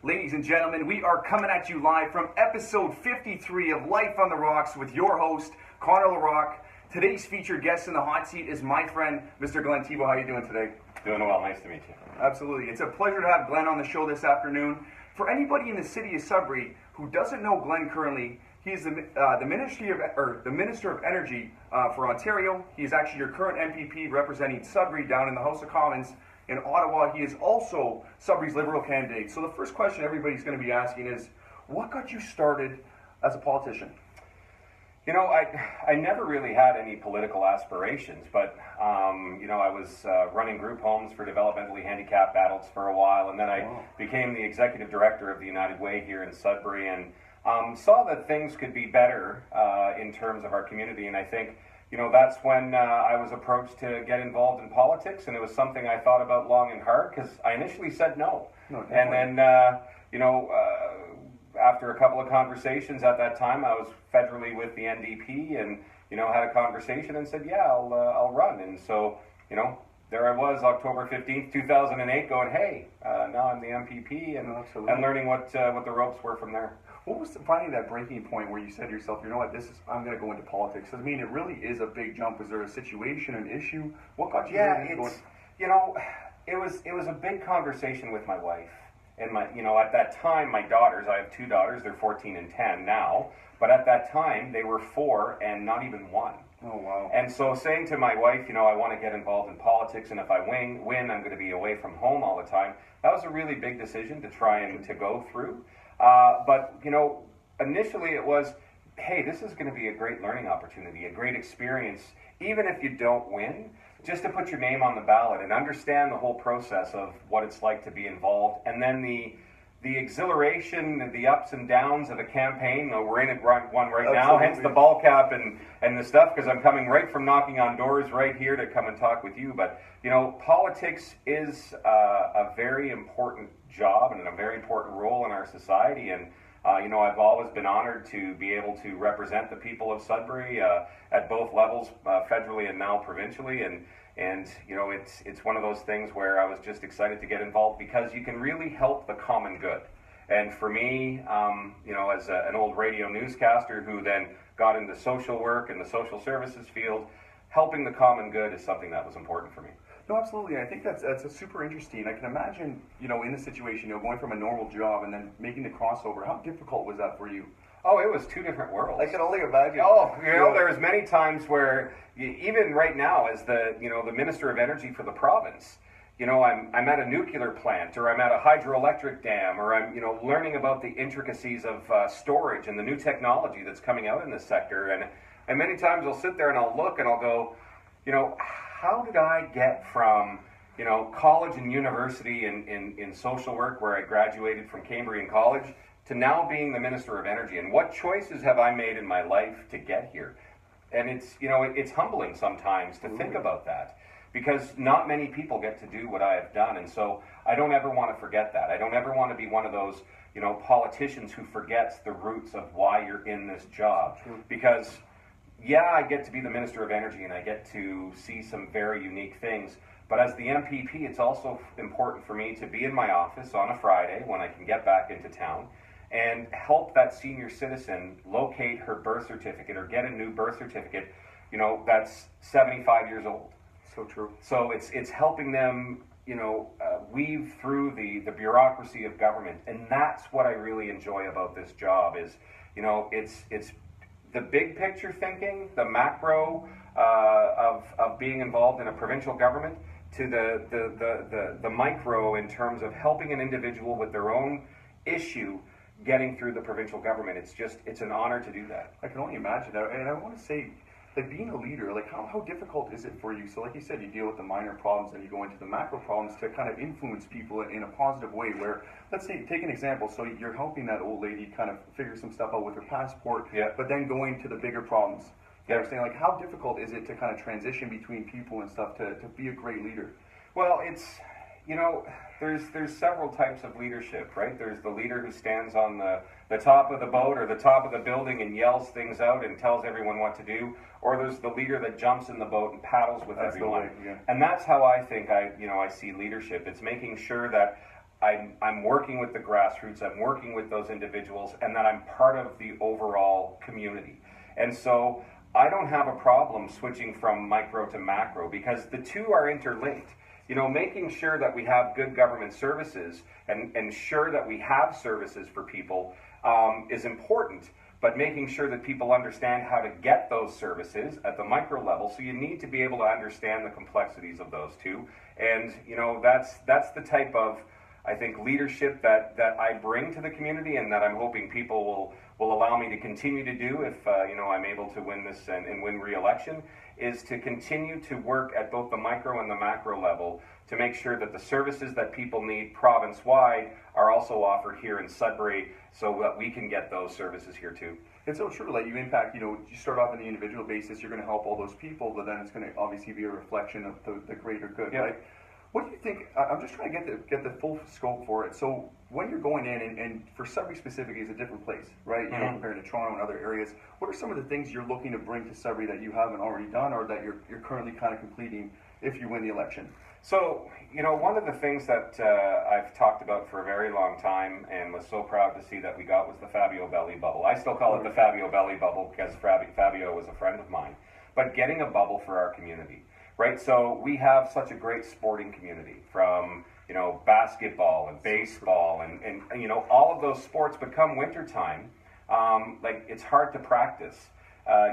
Ladies and gentlemen, we are coming at you live from episode 53 of Life on the Rocks with your host, Connor Rocques. Today's featured guest in the hot seat is my friend, Mr. Glen Thibeault. How are you doing today? Doing well. Nice to meet you. Absolutely. It's a pleasure to have Glen on the show this afternoon. For anybody in the city of Sudbury who doesn't know Glen currently, he is the Minister of Energy for Ontario. He is actually your current MPP representing Sudbury down in the House of Commons in Ottawa. He is also Sudbury's Liberal candidate. So the first question everybody's going to be asking is, what got you started as a politician? You know, I never really had any political aspirations, but, I was running group homes for developmentally handicapped adults for a while, and then I became the executive director of the United Way here in Sudbury, and saw that things could be better in terms of our community, and I think, that's when I was approached to get involved in politics, and it was something I thought about long and hard, because I initially said no. And then, after a couple of conversations at that time, I was federally with the NDP, and had a conversation and said, yeah, I'll run. And so, there I was, October 15th, 2008, going, hey, now I'm the MPP, and learning what the ropes were from there. What was finding that breaking point where you said to yourself, you know what, I'm going to go into politics? I mean, it really is a big jump. Was there a situation, an issue? What got you going? It was a big conversation with my wife. And at that time, my daughters, I have two daughters, they're 14 and 10 now, but at that time, they were 4 and not even 1. Oh, wow. And so saying to my wife, I want to get involved in politics, and if I win, I'm going to be away from home all the time, that was a really big decision to try and to go through. But initially it was, hey, this is going to be a great learning opportunity, a great experience, even if you don't win, just to put your name on the ballot and understand the whole process of what it's like to be involved. And then the exhilaration and the ups and downs of a campaign. We're in one right now, hence the ball cap and the stuff, because I'm coming right from knocking on doors right here to come and talk with you. But, politics is a very important job and a very important role in our society. And, I've always been honored to be able to represent the people of Sudbury at both levels, federally and now provincially. And it's one of those things where I was just excited to get involved because you can really help the common good. And for me, as an old radio newscaster who then got into social work and the social services field, helping the common good is something that was important for me. No, absolutely. I think that's a super interesting. I can imagine, in the situation, going from a normal job and then making the crossover. How difficult was that for you? Oh, it was two different worlds. I can only imagine. Oh, there's many times where, even right now, as the Minister of Energy for the province, I'm at a nuclear plant, or I'm at a hydroelectric dam, or I'm, learning about the intricacies of storage and the new technology that's coming out in this sector. And many times I'll sit there and I'll look and I'll go, how did I get from, college and university in social work, where I graduated from Cambrian College, to now being the Minister of Energy? And what choices have I made in my life to get here? And it's humbling sometimes to think about that, because not many people get to do what I have done. And so I don't ever want to forget that. I don't ever want to be one of those, politicians who forgets the roots of why you're in this job. Because I get to be the Minister of Energy and I get to see some very unique things. But as the MPP, it's also important for me to be in my office on a Friday when I can get back into town and help that senior citizen locate her birth certificate or get a new birth certificate, that's 75 years old. So true. So it's helping them, weave through the bureaucracy of government. And that's what I really enjoy about this job is, it's the big picture thinking, the macro of being involved in a provincial government, to the micro in terms of helping an individual with their own issue getting through the provincial government. It's an honor to do that. I can only imagine that. And I want to say, being a leader, how difficult is it for you? So like you said, you deal with the minor problems and you go into the macro problems to kind of influence people in a positive way where, let's say, take an example. So you're helping that old lady kind of figure some stuff out with her passport, but then going to the bigger problems. You understand? How difficult is it to kind of transition between people and stuff to be a great leader? Well, it's, there's several types of leadership, right? There's the leader who stands on the top of the boat or the top of the building and yells things out and tells everyone what to do. Or there's the leader that jumps in the boat and paddles with everyone. And that's how I think I see leadership. It's making sure that I'm working with the grassroots, I'm working with those individuals, and that I'm part of the overall community. And so I don't have a problem switching from micro to macro because the two are interlinked. You know, making sure that we have good government services and ensure that we have services for people is important, but making sure that people understand how to get those services at the micro level. So you need to be able to understand the complexities of those two. And, you know, that's the type of, I think, leadership that I bring to the community, and that I'm hoping people will allow me to continue to do if you know, I'm able to win this and win re-election, is to continue to work at both the micro and the macro level to make sure that the services that people need province-wide are also offered here in Sudbury, so that we can get those services here too. It's so true. Like, you impact, you know, you start off on the individual basis, you're going to help all those people, but then it's going to obviously be a reflection of the greater good, Yeah. right? What do you think? I'm just trying to get the full scope for it. So when you're going in, and for Sudbury specifically is a different place, right? You know, compared to Toronto and other areas. What are some of the things you're looking to bring to Sudbury that you haven't already done, or that you're currently kind of completing if you win the election? So, you know, one of the things that I've talked about for a very long time and was so proud to see that we got was the Thibeault belly bubble. I still call it the Thibeault belly bubble because Thibeault was a friend of mine. But getting a bubble for our community, right? So we have such a great sporting community, from, you know, basketball and baseball and you know, all of those sports. But come wintertime, like, it's hard to practice.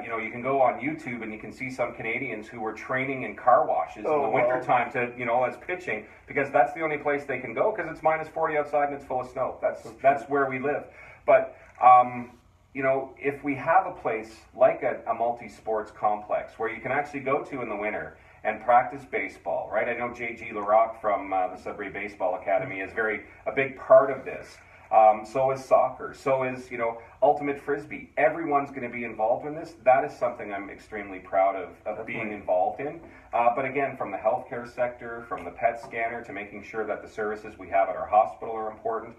You know, you can go on YouTube and you can see some Canadians who were training in car washes in the wintertime to, you know, as pitching, because that's the only place they can go, because it's minus 40 outside and it's full of snow. That's where we live. But, you know, if we have a place like a multi-sports complex where you can actually go to in the winter and practice baseball, right? I know J.G. Rocques from the Sudbury Baseball Academy is a big part of this. So is soccer, so is, you know, ultimate frisbee. Everyone's going to be involved in this. That is something I'm extremely proud of being involved in. But again, from the healthcare sector, from the PET scanner, to making sure that the services we have at our hospital are important.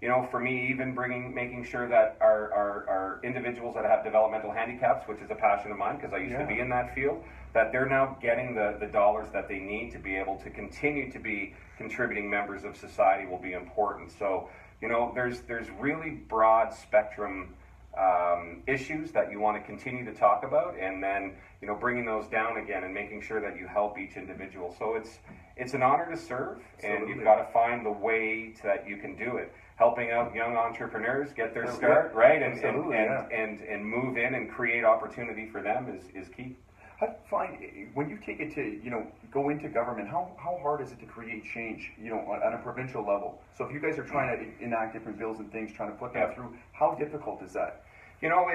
You know, for me, even making sure that our individuals that have developmental handicaps, which is a passion of mine because I used to be in that field, that they're now getting the dollars that they need to be able to continue to be contributing members of society will be important. So, you know, there's really broad spectrum issues that you want to continue to talk about, and then, you know, bringing those down again and making sure that you help each individual. So it's an honor to serve, and you've got to find the way that you can do it. Helping out young entrepreneurs get their start, right, and move in and create opportunity for them is key. I find when you take it to, you know, go into government, how hard is it to create change, you know, on a provincial level? So if you guys are trying to enact different bills and things, trying to put them through, how difficult is that? You know,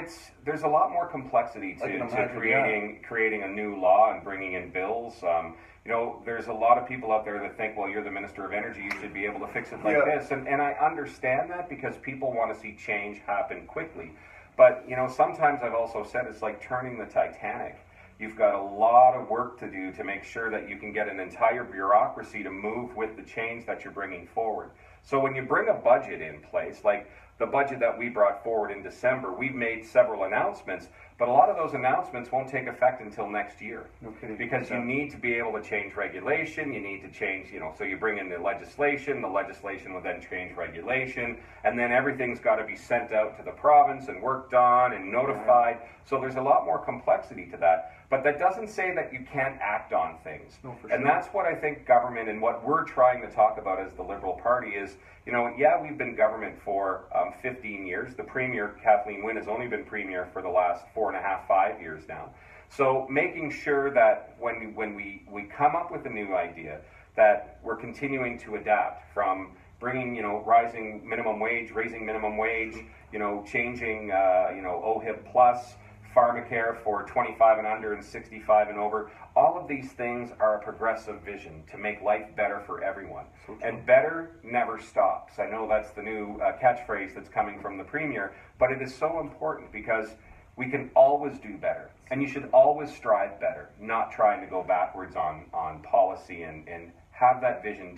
there's a lot more complexity to creating a new law and bringing in bills. You know, there's a lot of people out there that think, well, you're the Minister of Energy, you should be able to fix it like this. And I understand that, because people want to see change happen quickly. But, you know, sometimes I've also said it's like turning the Titanic. You've got a lot of work to do to make sure that you can get an entire bureaucracy to move with the change that you're bringing forward. So when you bring a budget in place, like the budget that we brought forward in December, we've made several announcements, but a lot of those announcements won't take effect until next year. No kidding. Because you need to be able to change regulation, you need to change, you know, so you bring in the legislation will then change regulation, and then everything's got to be sent out to the province and worked on and notified. So there's a lot more complexity to that. But that doesn't say that you can't act on things. No, for and sure. that's what I think government, and what we're trying to talk about as the Liberal Party is, you know, we've been government for 15 years. The Premier, Kathleen Wynne, has only been Premier for the last 4.5, 5 years now. So making sure that when we come up with a new idea, that we're continuing to adapt, from bringing, you know, raising minimum wage, you know, changing, you know, OHIP plus, pharmacare for 25 and under and 65 and over. All of these things are a progressive vision to make life better for everyone. So and better never stops. I know that's the new catchphrase that's coming from the Premier, but it is so important, because we can always do better. And you should always strive better, not trying to go backwards on policy, and have that vision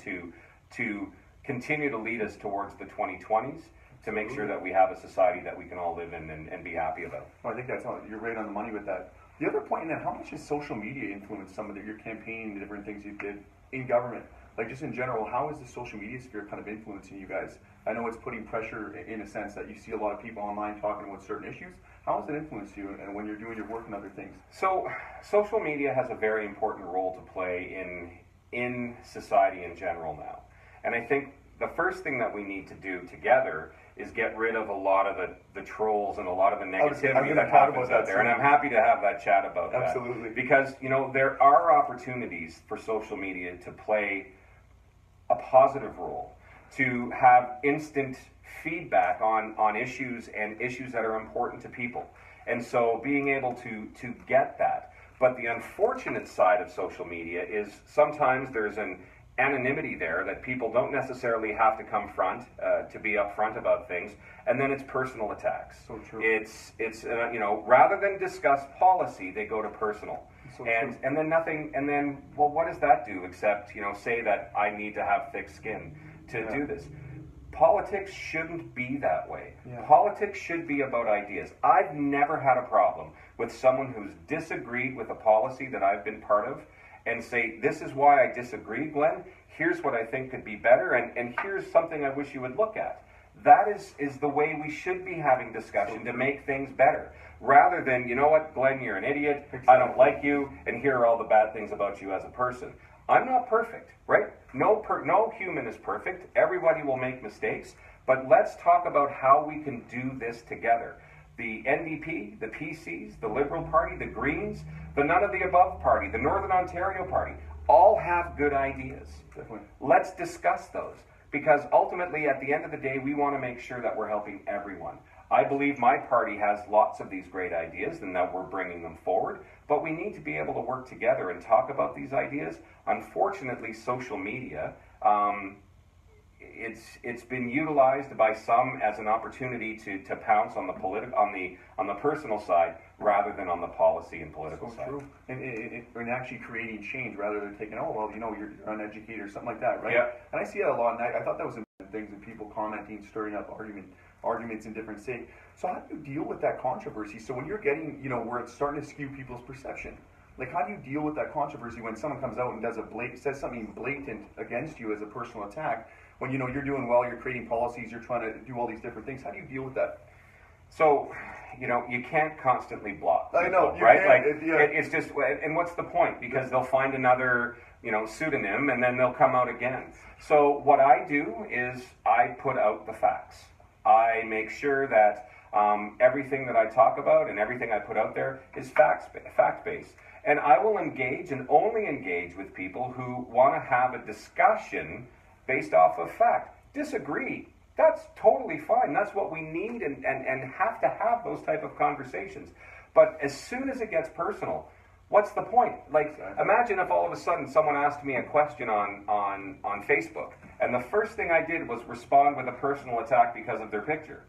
to continue to lead us towards the 2020s. To make sure that we have a society that we can all live in and be happy about. Well, I think you're right on the money with that. The other point, then, how much has social media influenced some of your campaign, the different things you did in government? like just in general, how is the social media sphere kind of influencing you guys? I know it's putting pressure in a sense that you see a lot of people online talking about certain issues. How has it influenced you and when you're doing your work and other things? So social media has a very important role to play in society in general now. And I think the first thing that we need to do together is get rid of a lot of the trolls and a lot of the negativity that happens out there. And I'm happy to have that chat about that. Absolutely. Because, there are opportunities for social media to play a positive role, to have instant feedback on issues and issues that are important to people. And so being able to get that. But the unfortunate side of social media is sometimes there's an anonymity there that people don't necessarily have to come front to be upfront about things, and then it's personal attacks. So true. It's rather than discuss policy, they go to personal. So and then nothing, and then, well, what does that do except say that I need to have thick skin to do this? Politics shouldn't be that way. Yeah. Politics should be about ideas. I've never had a problem with someone who's disagreed with a policy that I've been part of and say, this is why I disagree, Glen. Here's what I think could be better, and here's something I wish you would look at. That is the way we should be having discussion to make things better. Rather than, you know what, Glen, you're an idiot, I don't like you, and here are all the bad things about you as a person. I'm not perfect, right? No human is perfect. Everybody will make mistakes. But let's talk about how we can do this together. The NDP, the PCs, the Liberal Party, the Greens, the None of the Above Party, the Northern Ontario Party, all have good ideas. Definitely. Let's discuss those, because ultimately, at the end of the day, we want to make sure that we're helping everyone. I believe my party has lots of these great ideas and that we're bringing them forward, but we need to be able to work together and talk about these ideas. Unfortunately, social media, it's been utilized by some as an opportunity to pounce on the personal side rather than on the policy and political side. True. And actually creating change rather than taking, you're uneducated or something like that, right? Yeah. And I see that a lot, and I thought that was important things and people commenting, stirring up arguments in different states. So how do you deal with that controversy? So when you're getting, where it's starting to skew people's perception, like how do you deal with that controversy when someone comes out and says something blatant against you as a personal attack? When you're doing well, you're creating policies, you're trying to do all these different things. How do you deal with that? So, you can't constantly block people, I know, right? It's just, and what's the point? Because they'll find another, pseudonym, and then they'll come out again. So what I do is I put out the facts. I make sure that everything that I talk about and everything I put out there is fact-based. And I will engage and only engage with people who want to have a discussion based off of fact. Disagree, that's totally fine. That's what we need and have to have those type of conversations. But as soon as it gets personal, what's the point? Like, imagine if all of a sudden someone asked me a question on Facebook, and the first thing I did was respond with a personal attack because of their picture.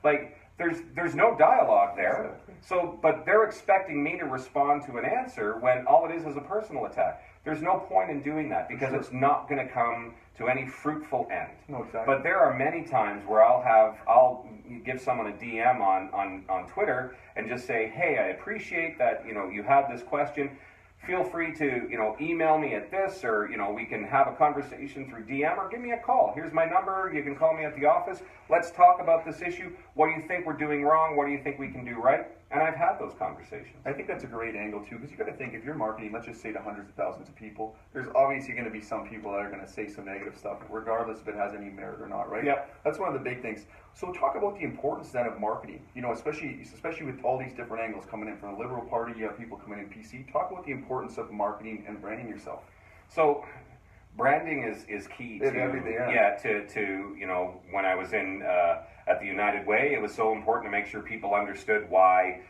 Like, there's no dialogue there. So, but they're expecting me to respond to an answer when all it is a personal attack. There's no point in doing that because it's not going to come to any fruitful end. No, exactly. But there are many times where I'll give someone a DM on Twitter and just say, hey, I appreciate that you have this question. Feel free to email me at this, or we can have a conversation through DM, or give me a call. Here's my number. You can call me at the office. Let's talk about this issue. What do you think we're doing wrong? What do you think we can do right? And I've had those conversations. I think that's a great angle too, because you got to think, if you're marketing, let's just say to hundreds of thousands of people, there's obviously going to be some people that are going to say some negative stuff, regardless if it has any merit or not, right? Yeah. That's one of the big things. So talk about the importance then of marketing. Especially with all these different angles coming in from the Liberal Party, you have people coming in PC. Talk about the importance of marketing and branding yourself. So branding is key to everything. To when I was in at the United Way, it was so important to make sure people understood why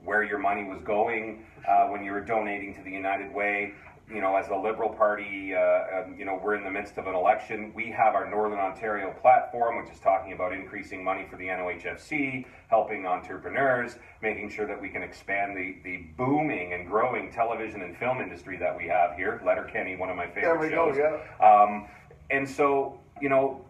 where your money was going when you were donating to the United Way. As the Liberal Party, we're in the midst of an election. We have our Northern Ontario platform, which is talking about increasing money for the NOHFC, helping entrepreneurs, making sure that we can expand the booming and growing television and film industry that we have here. Letterkenny, one of my favorite shows. There we go, yeah. And so,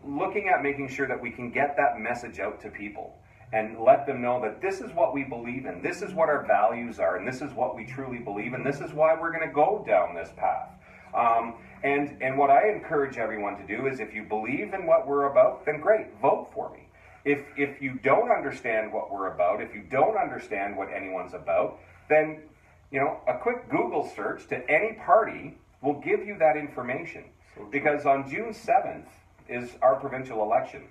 looking at making sure that we can get that message out to people and let them know that this is what we believe in, this is what our values are, and this is what we truly believe in, this is why we're going to go down this path. And what I encourage everyone to do is, if you believe in what we're about, then great, vote for me. If you don't understand what we're about, if you don't understand what anyone's about, then a quick Google search to any party will give you that information. Because on June 7th is our provincial election.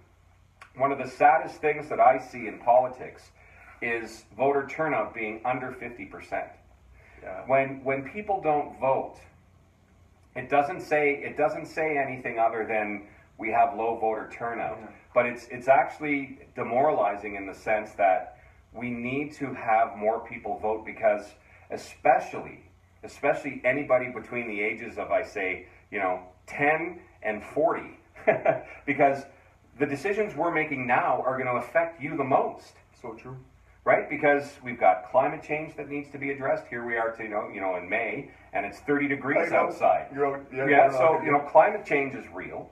One of the saddest things that I see in politics is voter turnout being under 50%. Yeah. When people don't vote, it doesn't say anything other than we have low voter turnout. Yeah. But it's actually demoralizing in the sense that we need to have more people vote, because especially anybody between the ages of, I say, 10 and 40, because the decisions we're making now are going to affect you the most. So true. Right? Because we've got climate change that needs to be addressed. Here we are to, in May, and it's 30 degrees outside. So climate change is real.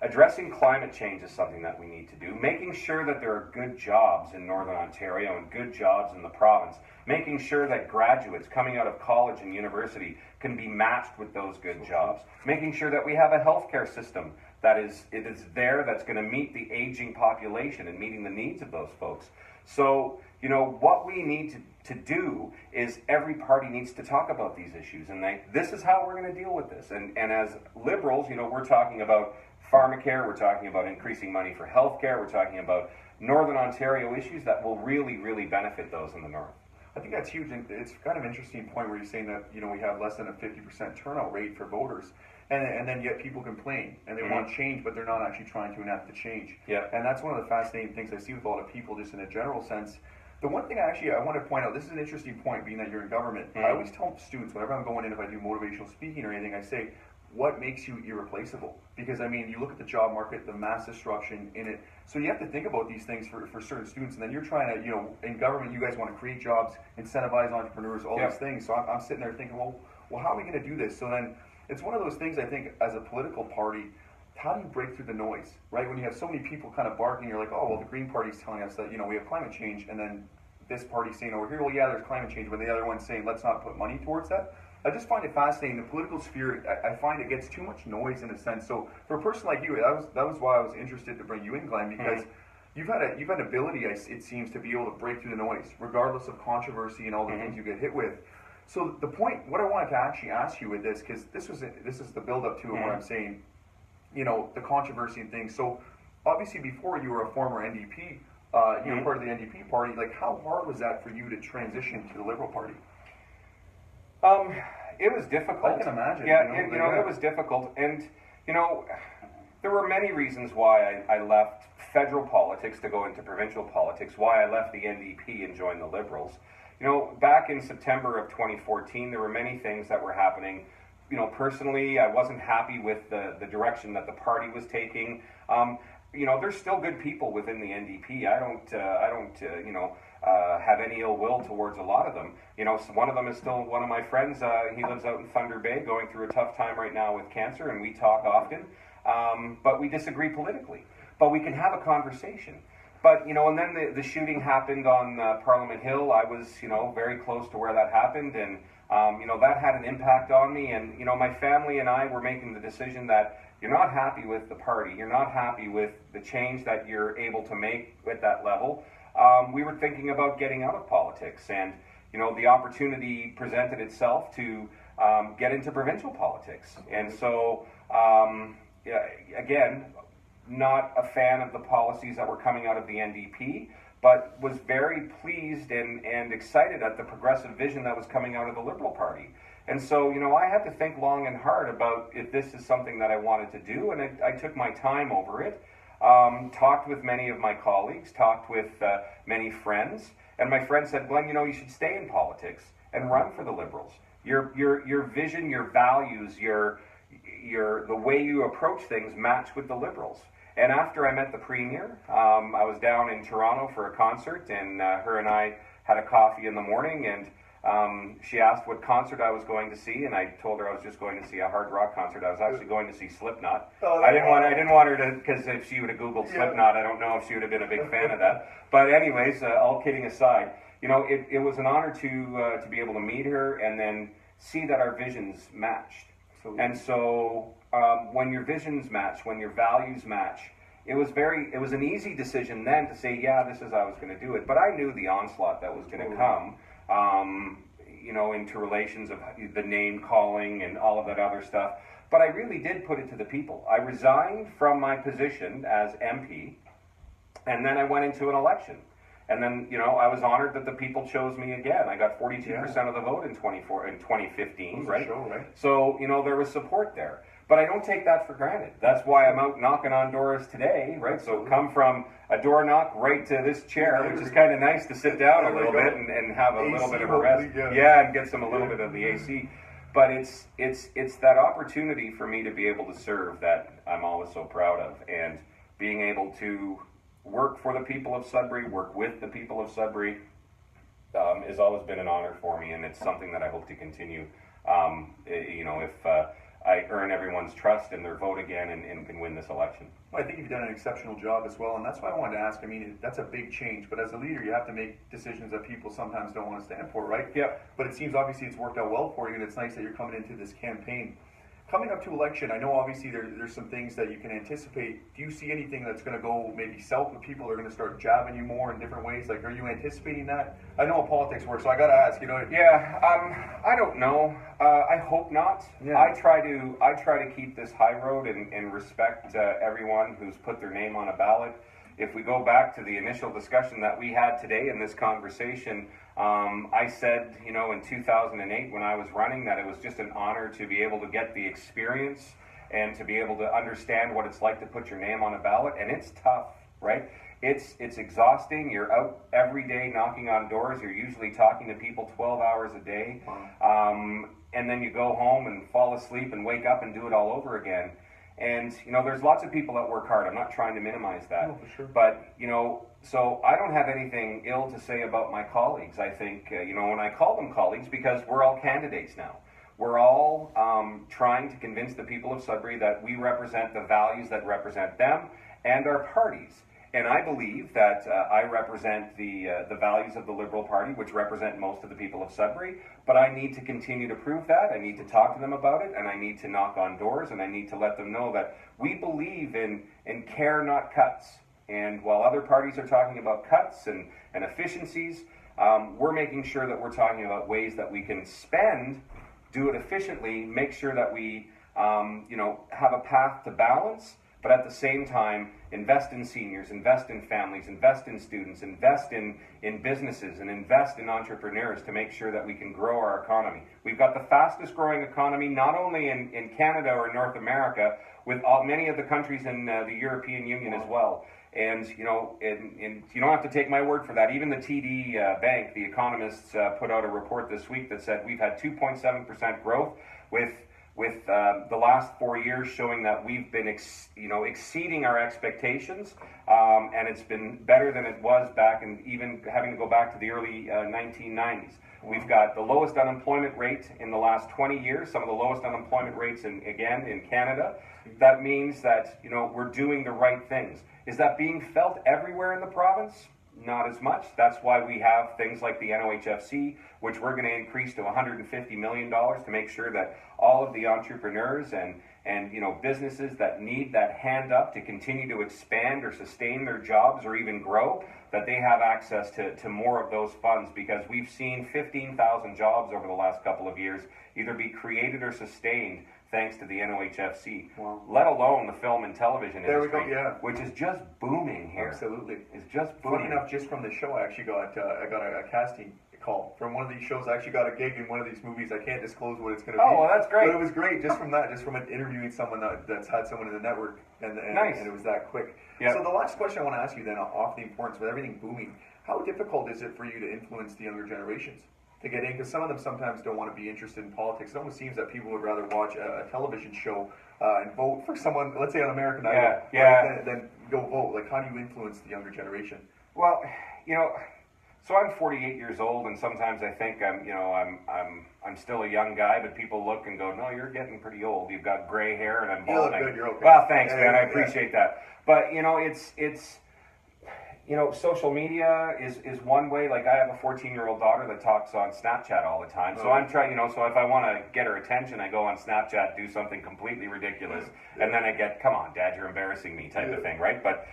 Addressing climate change is something that we need to do. Making sure that there are good jobs in Northern Ontario and good jobs in the province. Making sure that graduates coming out of college and university can be matched with those good jobs. Making sure that we have a healthcare system that is that's going to meet the aging population and meeting the needs of those folks. So, what we need to do is every party needs to talk about these issues, and this is how we're going to deal with this. And as Liberals, we're talking about pharmacare, we're talking about increasing money for healthcare, we're talking about Northern Ontario issues that will really, really benefit those in the North. I think that's huge, and it's kind of an interesting point where you're saying that we have less than a 50% turnout rate for voters, and then yet people complain and they want change, but they're not actually trying to enact the change. Yeah. And that's one of the fascinating things I see with a lot of people, just in a general sense. The one thing I want to point out, this is an interesting point, being that you're in government. I always tell students, whenever I'm going in, if I do motivational speaking or anything, I say, what makes you irreplaceable? Because, you look at the job market, the mass destruction in it. So you have to think about these things for certain students. And then you're trying to, in government, you guys want to create jobs, incentivize entrepreneurs, all these things. So I'm sitting there thinking, well, how are we going to do this? So then it's one of those things, I think, as a political party, how do you break through the noise, right? When you have so many people kind of barking, you're like, oh, well, the Green Party's telling us that, we have climate change. And then this party's saying over here, well, yeah, there's climate change. But the other one's saying, let's not put money towards that. I just find it fascinating. The political sphere, I find it gets too much noise in a sense. So for a person like you, that was why I was interested to bring you in, Glen, because you've had an ability, it seems, to be able to break through the noise, regardless of controversy and all the things you get hit with. So the point, what I wanted to actually ask you with this, because this is the build-up to it, where I'm saying, the controversy and things. So obviously, before you were a former NDP, you were part of the NDP party. Like, how hard was that for you to transition to the Liberal Party? It was difficult. I can imagine. Yeah, it was difficult, and there were many reasons why I left federal politics to go into provincial politics. Why I left the NDP and joined the Liberals. Back in September of 2014, there were many things that were happening. Personally, I wasn't happy with the direction that the party was taking. There's still good people within the NDP. I don't have any ill will towards a lot of them. So one of them is still one of my friends. He lives out in Thunder Bay, going through a tough time right now with cancer, and we talk often. But we disagree politically. But we can have a conversation. But, and then the shooting happened on Parliament Hill. I was, very close to where that happened, and, that had an impact on me. And, my family and I were making the decision that you're not happy with the party, you're not happy with the change that you're able to make at that level. We were thinking about getting out of politics, and, the opportunity presented itself to get into provincial politics. And so, again, not a fan of the policies that were coming out of the NDP, but was very pleased and excited at the progressive vision that was coming out of the Liberal Party. And so, I had to think long and hard about if this is something that I wanted to do, and I took my time over it, talked with many of my colleagues, talked with many friends, and my friend said, Glen, you should stay in politics and run for the Liberals. Your vision, your values, the way you approach things match with the Liberals. And after I met the Premier, I was down in Toronto for a concert, and her and I had a coffee in the morning, and she asked what concert I was going to see, and I told her I was just going to see a hard rock concert. I was actually going to see Slipknot. I didn't want her to, because if she would have Googled Slipknot, I don't know if she would have been a big fan of that. But anyways, all kidding aside, it was an honor to be able to meet her and then see that our visions matched. Absolutely. And so when your visions match, when your values match, it was an easy decision then to say, yeah, this is how I was going to do it. But I knew the onslaught that was going to come, into relations of the name calling and all of that other stuff. But I really did put it to the people. I resigned from my position as MP, and then I went into an election. And then, I was honored that the people chose me again. I got 42% of the vote in 2015, right? Show, right? So, there was support there. But I don't take that for granted. That's why I'm out knocking on doors today, right? So come from a door knock right to this chair, which is kind of nice to sit down a little bit and have a little bit of a rest. Yeah, and get a little bit of the AC. But it's that opportunity for me to be able to serve that I'm always so proud of. And being able to work for the people of Sudbury, work with the people of Sudbury, has always been an honor for me, and it's something that I hope to continue. If I earn everyone's trust and their vote again and can win this election. Well, I think you've done an exceptional job as well, and that's why I wanted to ask. I mean, that's a big change, but as a leader, you have to make decisions that people sometimes don't want to stand for, right? Yeah. But it seems obviously it's worked out well for you, and it's nice that you're coming into this campaign. Coming up to election, I know obviously there's some things that you can anticipate. Do you see anything that's going to go maybe south, where people are going to start jabbing you more in different ways? Like, are you anticipating that? I know how politics works, so I got to ask. Yeah. I don't know. I hope not. Yeah. I try to keep this high road and respect everyone who's put their name on a ballot. If we go back to the initial discussion that we had today in this conversation, I said, in 2008 when I was running, that it was just an honor to be able to get the experience and to be able to understand what it's like to put your name on a ballot. And it's tough, right? It's exhausting. You're out every day knocking on doors. You're usually talking to people 12 hours a day. Wow. And then you go home and fall asleep and wake up and do it all over again. And, there's lots of people that work hard. I'm not trying to minimize that. No, for sure. But, so I don't have anything ill to say about my colleagues. I think, when I call them colleagues, because we're all candidates now. We're all trying to convince the people of Sudbury that we represent the values that represent them and our parties. And I believe that I represent the values of the Liberal Party, which represent most of the people of Sudbury. But I need to continue to prove that. I need to talk to them about it, and I need to knock on doors, and I need to let them know that we believe in care, not cuts. And while other parties are talking about cuts and efficiencies, we're making sure that we're talking about ways that we can spend, do it efficiently, make sure that we have a path to balance, but at the same time, invest in seniors, invest in families, invest in students, invest in businesses, and invest in entrepreneurs to make sure that we can grow our economy. We've got the fastest growing economy, not only in Canada or North America, with many of the countries in the European Union as well. And, you don't have to take my word for that. Even the TD Bank, the economists, put out a report this week that said we've had 2.7% growth with the last 4 years showing that we've been exceeding our expectations, and it's been better than it was back in, even having to go back to the early 1990s. We've got the lowest unemployment rate in the last 20 years, some of the lowest unemployment rates in Canada. That means that we're doing the right things. Is that being felt everywhere in the province? Not as much. That's why we have things like the NOHFC, which we're going to increase to $150 million to make sure that all of the entrepreneurs and businesses that need that hand up to continue to expand or sustain their jobs or even grow, that they have access to more of those funds, because we've seen 15,000 jobs over the last couple of years either be created or sustained thanks to the NOHFC, wow. Let alone the film and television industry, there we go, yeah. which is just booming here. Absolutely. It's just booming. Funny enough, just from the show, I actually got a casting call from one of these shows. I actually got a gig in one of these movies. I can't disclose what it's going to be. Oh, well, that's great. But it was great just from that, just from interviewing someone that's had someone in the network, and nice. And it was that quick. Yep. So the last question I want to ask you then, off the importance with everything booming, how difficult is it for you to influence the younger generations to get in? Because some of them sometimes don't want to be interested in politics. It almost seems that people would rather watch a television show and vote for someone, let's say on American Idol, than go vote. Like, how do you influence the younger generation? Well, so I'm 48 years old, and sometimes I think I'm still a young guy, but people look and go, no, you're getting pretty old. You've got gray hair, and I'm balding. You look good. You're okay. Well, thanks, man. I appreciate that. But it's social media is one way. Like I have a 14-year-old daughter that talks on Snapchat all the time. So I'm trying, so if I want to get her attention, I go on Snapchat, do something completely ridiculous, and then I get, come on, Dad, you're embarrassing me type of thing, right? But,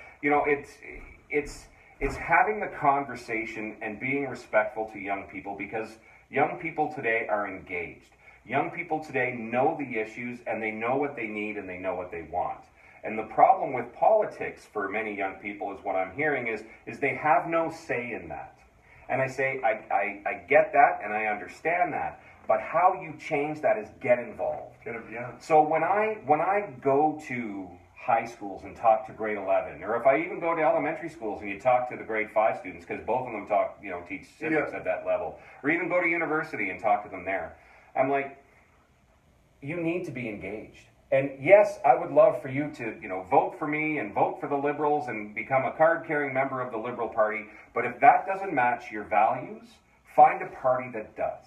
it's having the conversation and being respectful to young people, because young people today are engaged. Young people today know the issues, and they know what they need, and they know what they want. And the problem with politics for many young people is what I'm hearing is they have no say in that. And I say, I get that and I understand that, but how you change that is get involved. So when I go to high schools and talk to grade 11, or if I even go to elementary schools and you talk to the grade 5 students, because both of them teach civics at that level, or even go to university and talk to them there, I'm like, you need to be engaged. And yes, I would love for you to, vote for me and vote for the Liberals and become a card-carrying member of the Liberal Party. But if that doesn't match your values, find a party that does,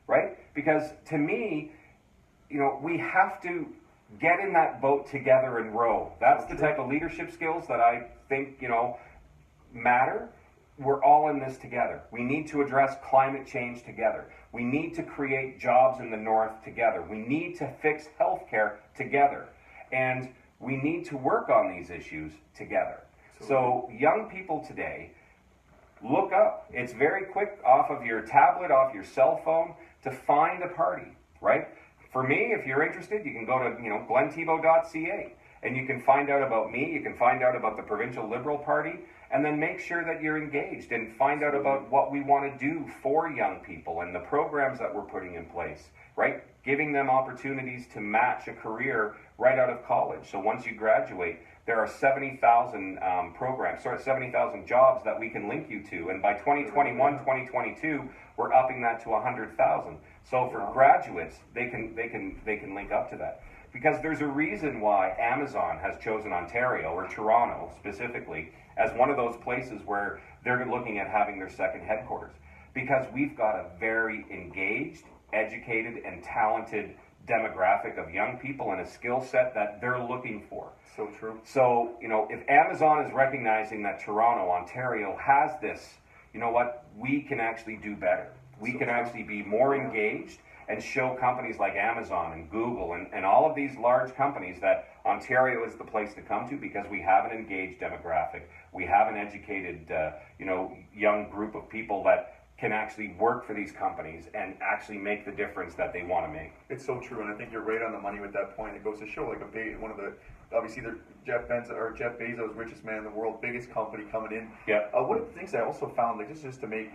right? Because to me, we have to get in that boat together and row. That's the type of leadership skills that I think, matter. We're all in this together. We need to address climate change together. We need to create jobs in the north together. We need to fix healthcare together. And we need to work on these issues together. So young people today, look up. It's very quick off of your tablet, off your cell phone, to find a party, right? For me, if you're interested, you can go to, glenthibeault.ca, and you can find out about me, you can find out about the Provincial Liberal Party, and then make sure that you're engaged and find out about what we want to do for young people and the programs that we're putting in place, right? Giving them opportunities to match a career right out of college. So once you graduate, there are 70,000 programs, 70,000 jobs that we can link you to. And by 2021, 2022, we're upping that to 100,000. So for graduates, they can link up to that. Because there's a reason why Amazon has chosen Ontario, or Toronto specifically, as one of those places where they're looking at having their second headquarters. Because we've got a very engaged, educated, and talented demographic of young people and a skill set that they're looking for. So true. So, if Amazon is recognizing that Toronto, Ontario has this, we can actually do better. We can actually be more engaged and show companies like Amazon and Google and all of these large companies that Ontario is the place to come to, because we have an engaged demographic. We have an educated, young group of people that can actually work for these companies and actually make the difference that they want to make. It's so true, and I think you're right on the money with that point. It goes to show, one of the, obviously, Jeff Bezos, richest man in the world, biggest company coming in. Yeah. One of the things I also found, just to make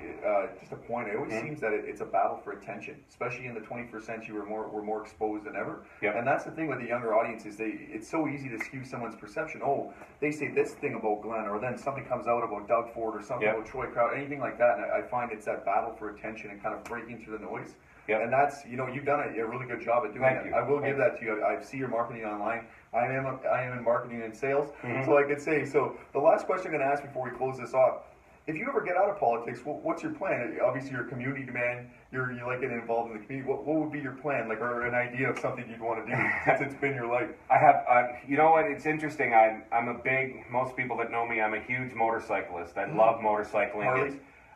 just a point, it always seems that it's a battle for attention, especially in the 21st century. We're more exposed than ever. Yeah. And that's the thing with the younger audiences. It's so easy to skew someone's perception. Oh, they say this thing about Glen, or then something comes out about Doug Ford, or something about Troy Crowd, anything like that. And I find it's that battle for attention and kind of breaking through the noise. Yep. And that's, you've done a really good job at doing that. Thank you. I will give that to you. I see your marketing online. I am in marketing and sales, so I could say. So the last question I'm going to ask before we close this off: if you ever get out of politics, what's your plan? Obviously, you're a community man. You like getting involved in the community. What would be your plan, or an idea of something you'd want to do since it's been your life? I have. You know what? It's interesting. Most people that know me, I'm a huge motorcyclist. I love motorcycling. Harleys?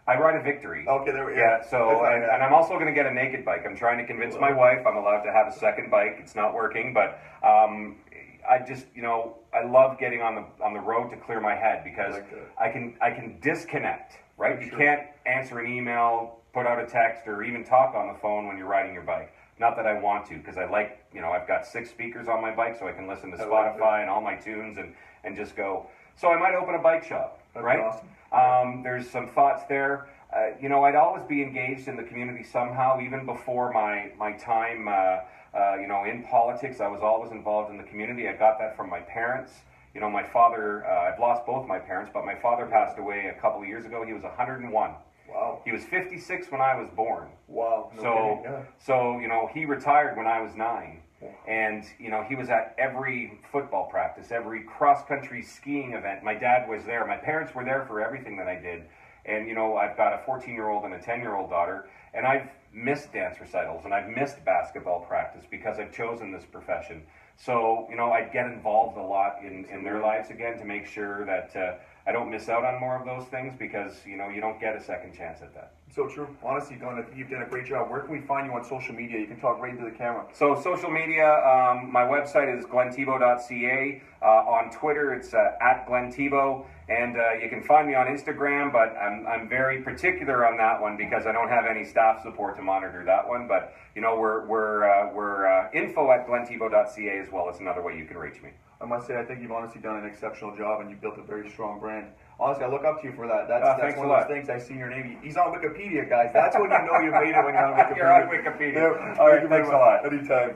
I ride a Victory. Okay, there we go. Yeah, so, and I'm also going to get a naked bike. I'm trying to convince my wife I'm allowed to have a second bike. It's not working, but I just, I love getting on the road to clear my head, because I can disconnect, right? You can't answer an email, put out a text, or even talk on the phone when you're riding your bike. Not that I want to, because I like, I've got 6 speakers on my bike, so I can listen to Spotify and all my tunes and just go. So I might open a bike shop, right? Awesome. There's some thoughts there. I'd always be engaged in the community somehow, even before my time, in politics. I was always involved in the community. I got that from my parents. My father, I've lost both my parents, but my father passed away a couple of years ago. He was 101. Wow. He was 56 when I was born. Wow. So he retired when I was 9. And, he was at every football practice, every cross-country skiing event. My dad was there. My parents were there for everything that I did. And, I've got a 14-year-old and a 10-year-old daughter. And I've missed dance recitals, and I've missed basketball practice because I've chosen this profession. So, I get involved a lot in their lives again to make sure that I don't miss out on more of those things because, you don't get a second chance at that. So true. Honestly, you've done a great job. Where can we find you on social media? You can talk right into the camera. So social media, my website is glentibeault.ca. On Twitter, it's at Glen Thibeault. And you can find me on Instagram, but I'm very particular on that one because I don't have any staff support to monitor that one. But, we're info at glentibeault.ca as well as another way you can reach me. I must say, I think you've honestly done an exceptional job and you've built a very strong brand. Honestly, I look up to you for that. That's one of those things. I see your name. He's on Wikipedia, guys. That's when you know you made it, when you're on Wikipedia. You're on Wikipedia. All right, thanks a lot. Anytime.